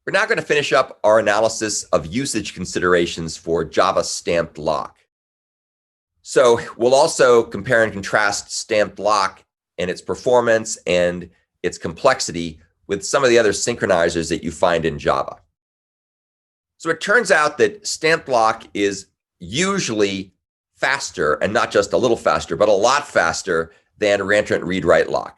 We're now going to finish up our analysis of usage considerations for Java StampedLock. So we'll also compare and contrast StampedLock and its performance and its complexity with some of the other synchronizers that you find in Java. So it turns out that StampedLock is usually faster, and not just a little faster, but a lot faster than ReentrantReadWriteLock.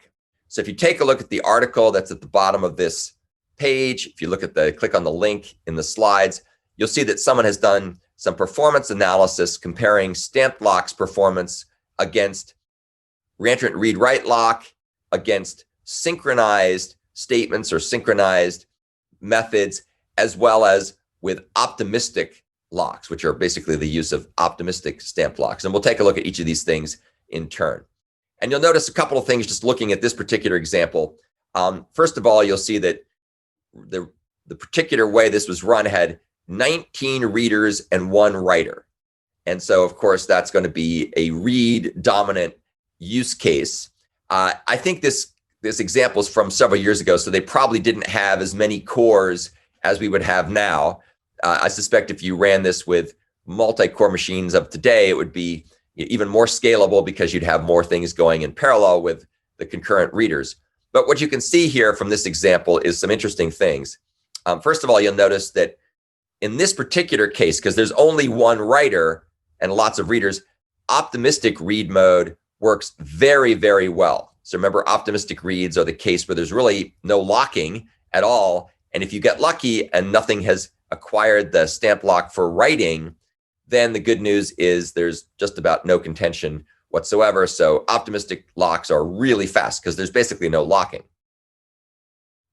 So if you take a look at the article that's at the bottom of this page, if you look at click on the link in the slides, you'll see that someone has done some performance analysis comparing StampedLock's performance against ReentrantReadWriteLock, against synchronized statements or synchronized methods, as well as with optimistic locks, which are basically the use of optimistic stamped locks. And we'll take a look at each of these things in turn. And you'll notice a couple of things just looking at this particular example. First of all, you'll see that the particular way this was run had 19 readers and 1 writer. And so, of course, that's going to be a read dominant use case. I think this example is from several years ago, so they probably didn't have as many cores as we would have now. I suspect if you ran this with multi-core machines of today, it would be even more scalable because you'd have more things going in parallel with the concurrent readers. But what you can see here from this example is some interesting things. First of all, you'll notice that in this particular case, because there's only 1 writer and lots of readers, optimistic read mode works very, very well. So remember, optimistic reads are the case where there's really no locking at all. And if you get lucky and nothing has acquired the stamp lock for writing, then the good news is there's just about no contention whatsoever. So optimistic locks are really fast because there's basically no locking.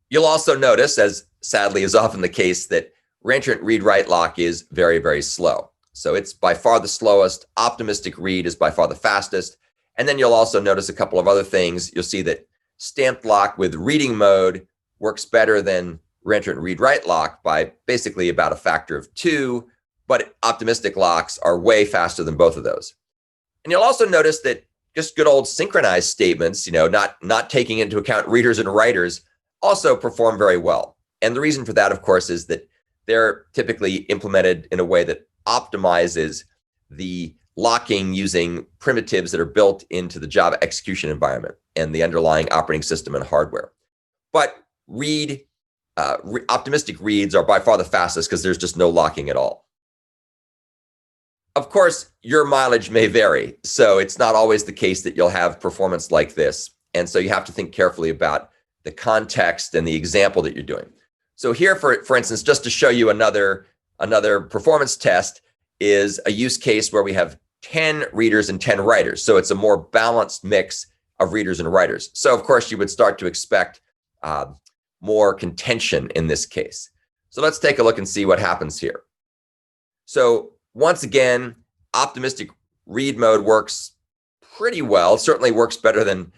You'll also notice, as sadly is often the case, that ReentrantReadWriteLock is very, very slow. So it's by far the slowest. Optimistic read is by far the fastest. And then you'll also notice a couple of other things. You'll see that StampedLock with reading mode works better than ReentrantReadWriteLock by basically about a factor of 2, but optimistic locks are way faster than both of those. And you'll also notice that just good old synchronized statements, not taking into account readers and writers, also perform very well. And the reason for that, of course, is that they're typically implemented in a way that optimizes the locking using primitives that are built into the Java execution environment and the underlying operating system and hardware. But optimistic reads are by far the fastest because there's just no locking at all. Of course, your mileage may vary, so it's not always the case that you'll have performance like this. And so you have to think carefully about the context and the example that you're doing. So here, for instance, just to show you another performance test is a use case where we have 10 readers and 10 writers. So it's a more balanced mix of readers and writers. So of course, you would start to expect more contention in this case. So let's take a look and see what happens here. So once again, optimistic read mode works pretty well. It certainly works better than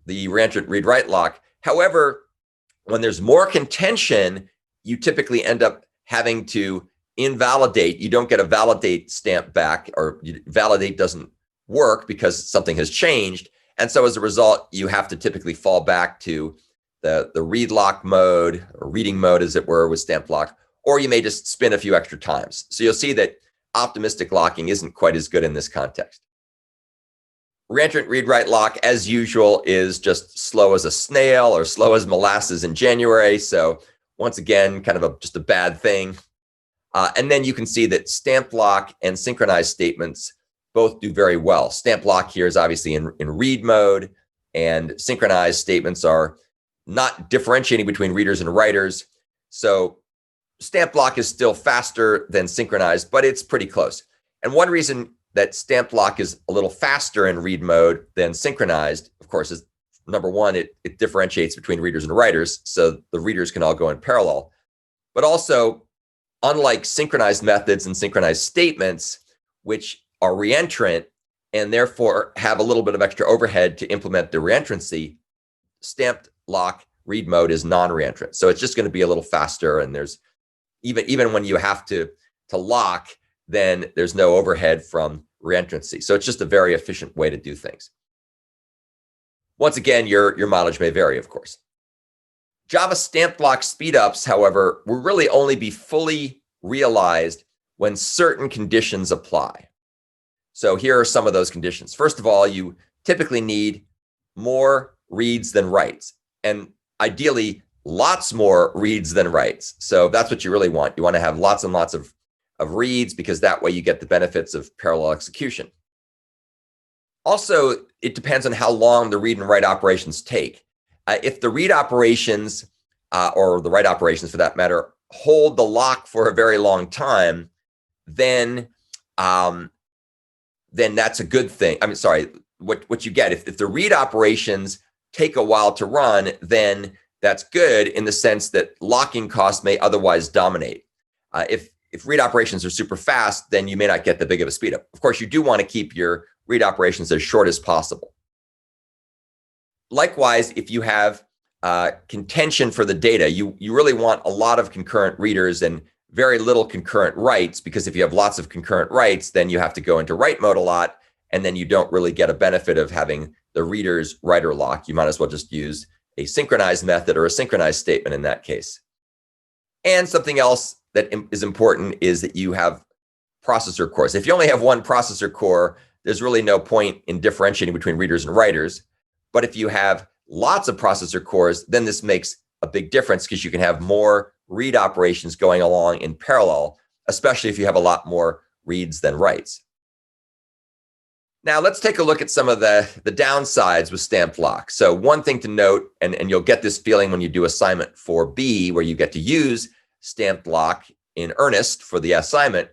the ReentrantReadWriteLock. However, when there's more contention, you typically end up having to invalidate. You don't get a validate stamp back, or validate doesn't work because something has changed. And so as a result, you have to typically fall back to the read lock mode, or reading mode as it were, with stamp lock, or you may just spin a few extra times. So you'll see that optimistic locking isn't quite as good in this context. ReentrantReadWriteLock, as usual, is just slow as a snail or slow as molasses in January. So once again, kind of just a bad thing. And then you can see that stamp lock and synchronized statements both do very well. Stamp lock here is obviously in read mode, and synchronized statements are not differentiating between readers and writers. So stamp lock is still faster than synchronized, but it's pretty close. And one reason that stamp lock is a little faster in read mode than synchronized, of course, is number one, it differentiates between readers and writers, so the readers can all go in parallel. But also, unlike synchronized methods and synchronized statements, which are reentrant and therefore have a little bit of extra overhead to implement the reentrancy, stamped lock read mode is non-reentrant. So it's just going to be a little faster, and there's even when you have to lock, then there's no overhead from reentrancy. So it's just a very efficient way to do things. Once again, your mileage may vary, of course. Java StampedLock speedups, however, will really only be fully realized when certain conditions apply. So here are some of those conditions. First of all, you typically need more reads than writes, and ideally lots more reads than writes. So that's what you really want. You want to have lots and lots of reads, because that way you get the benefits of parallel execution. Also, it depends on how long the read and write operations take. If the read operations, or the write operations for that matter, hold the lock for a very long time, then that's a good thing. I mean, sorry, what you get, if the read operations take a while to run, then that's good in the sense that locking costs may otherwise dominate. If read operations are super fast, then you may not get the big of a speed up. Of course, you do want to keep your read operations as short as possible. Likewise, if you have contention for the data, you really want a lot of concurrent readers and very little concurrent writes, because if you have lots of concurrent writes, then you have to go into write mode a lot, and then you don't really get a benefit of having the reader's writer lock. You might as well just use a synchronized method or a synchronized statement in that case. And something else that is important is that you have processor cores. If you only have one processor core, there's really no point in differentiating between readers and writers. But if you have lots of processor cores, then this makes a big difference, because you can have more read operations going along in parallel, especially if you have a lot more reads than writes. Now let's take a look at some of the downsides with stamped lock. So one thing to note, and you'll get this feeling when you do assignment 4B, where you get to use stamped lock in earnest for the assignment,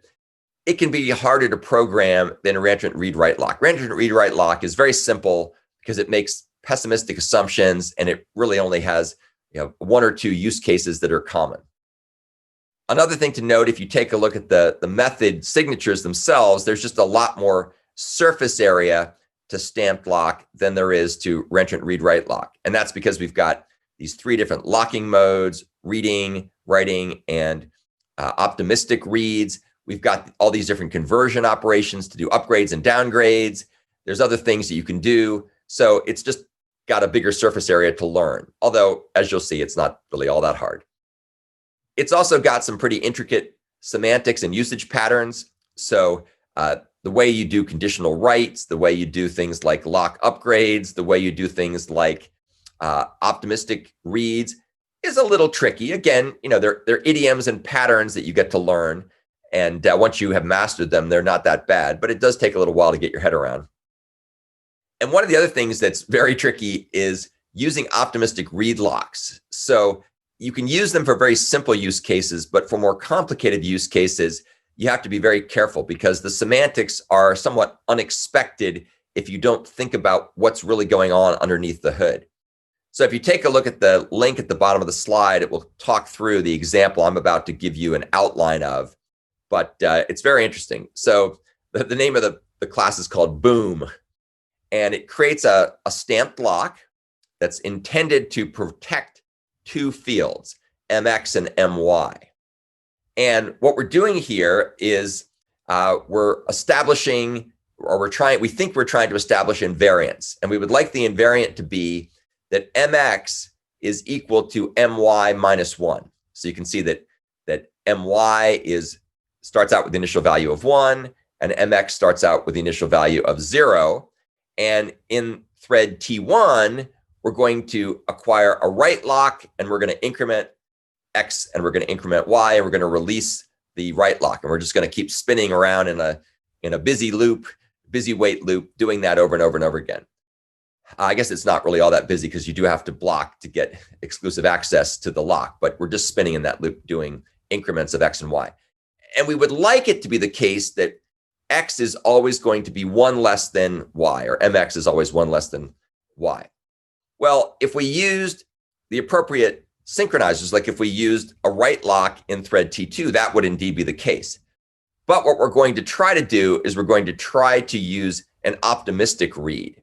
it can be harder to program than ReentrantReadWriteLock. ReentrantReadWriteLock is very simple because it makes pessimistic assumptions, and it really only has one or two use cases that are common. Another thing to note, if you take a look at the method signatures themselves, there's just a lot more surface area to stamped lock than there is to ReentrantReadWriteLock. And that's because we've got these three different locking modes: reading, writing, and optimistic reads. We've got all these different conversion operations to do upgrades and downgrades. There's other things that you can do. So it's just got a bigger surface area to learn. Although, as you'll see, it's not really all that hard. It's also got some pretty intricate semantics and usage patterns. So the way you do conditional writes, the way you do things like lock upgrades, the way you do things like optimistic reads is a little tricky. Again, they're idioms and patterns that you get to learn. And once you have mastered them, they're not that bad, but it does take a little while to get your head around. And one of the other things that's very tricky is using optimistic read locks. So you can use them for very simple use cases, but for more complicated use cases, you have to be very careful, because the semantics are somewhat unexpected if you don't think about what's really going on underneath the hood. So if you take a look at the link at the bottom of the slide, it will talk through the example I'm about to give you an outline of, but it's very interesting. So the name of the class is called Boom, and it creates a stamped lock that's intended to protect two fields, MX and MY. And what we're doing here is we're establishing, or we think we're trying to establish invariance. And we would like the invariant to be that MX is equal to MY minus 1. So you can see that MY starts out with the initial value of 1, and MX starts out with the initial value of 0. And in thread T1, we're going to acquire a write lock, and we're going to increment X, and we're going to increment Y, and we're going to release the write lock. And we're just going to keep spinning around in a busy wait loop, doing that over and over and over again. I guess it's not really all that busy, because you do have to block to get exclusive access to the lock, but we're just spinning in that loop doing increments of X and Y. And we would like it to be the case that X is always going to be 1 less than Y, or MX is always 1 less than Y. Well, if we used the appropriate synchronizers, like if we used a write lock in thread T2, that would indeed be the case. But what we're going to try to do is we're going to try to use an optimistic read.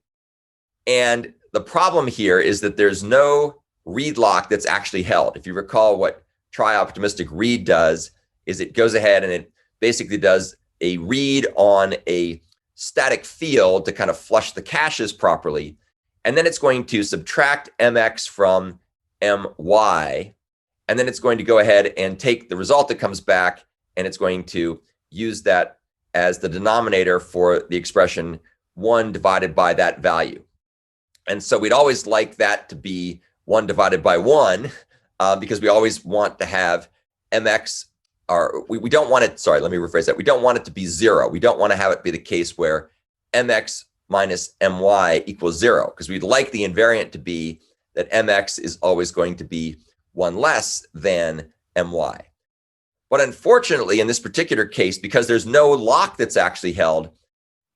And the problem here is that there's no read lock that's actually held. If you recall, what try optimistic read does is it goes ahead and it basically does a read on a static field to kind of flush the caches properly. And then it's going to subtract MX from my, and then it's going to go ahead and take the result that comes back, and it's going to use that as the denominator for the expression 1 divided by that value. And so we'd always like that to be 1 divided by 1 because we always want to have mx, or we don't want it, sorry, let me rephrase that. We don't want it to be 0. We don't want to have it be the case where mx minus my equals 0, because we'd like the invariant to be that mx is always going to be 1 less than my. But unfortunately, in this particular case, because there's no lock that's actually held,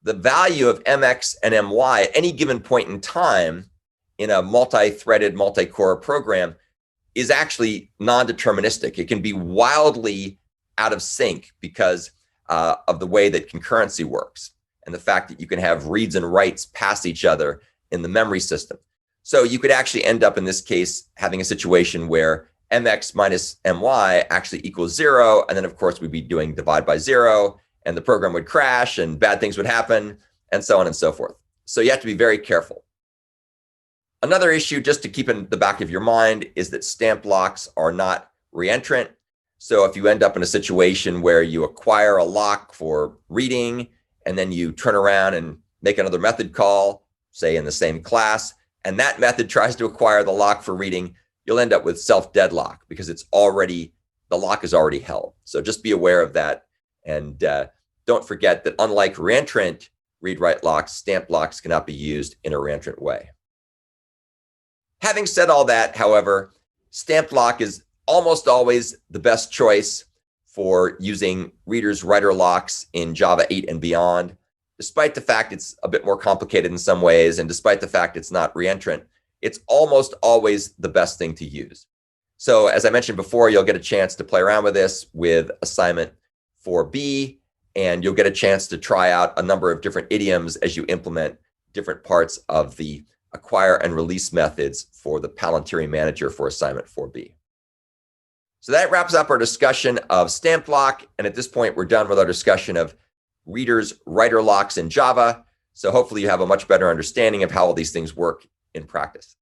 the value of mx and my at any given point in time in a multi-threaded, multi-core program is actually non-deterministic. It can be wildly out of sync because of the way that concurrency works and the fact that you can have reads and writes past each other in the memory system. So you could actually end up in this case having a situation where mx minus my actually equals 0. And then, of course, we'd be doing divide by 0, and the program would crash and bad things would happen, and so on and so forth. So you have to be very careful. Another issue just to keep in the back of your mind is that stamped locks are not reentrant. So if you end up in a situation where you acquire a lock for reading, and then you turn around and make another method call, say in the same class, and that method tries to acquire the lock for reading, you'll end up with self-deadlock because the lock is already held. So just be aware of that. And don't forget that unlike reentrant read-write locks, stamped locks cannot be used in a reentrant way. Having said all that, however, stamped lock is almost always the best choice for using readers writer locks in Java 8 and beyond, despite the fact it's a bit more complicated in some ways, and despite the fact it's not reentrant, it's almost always the best thing to use. So as I mentioned before, you'll get a chance to play around with this with assignment 4B, and you'll get a chance to try out a number of different idioms as you implement different parts of the acquire and release methods for the Palantir Manager for assignment 4B. So that wraps up our discussion of stamped lock. And at this point, we're done with our discussion of readers writer locks in Java. So hopefully you have a much better understanding of how all these things work in practice.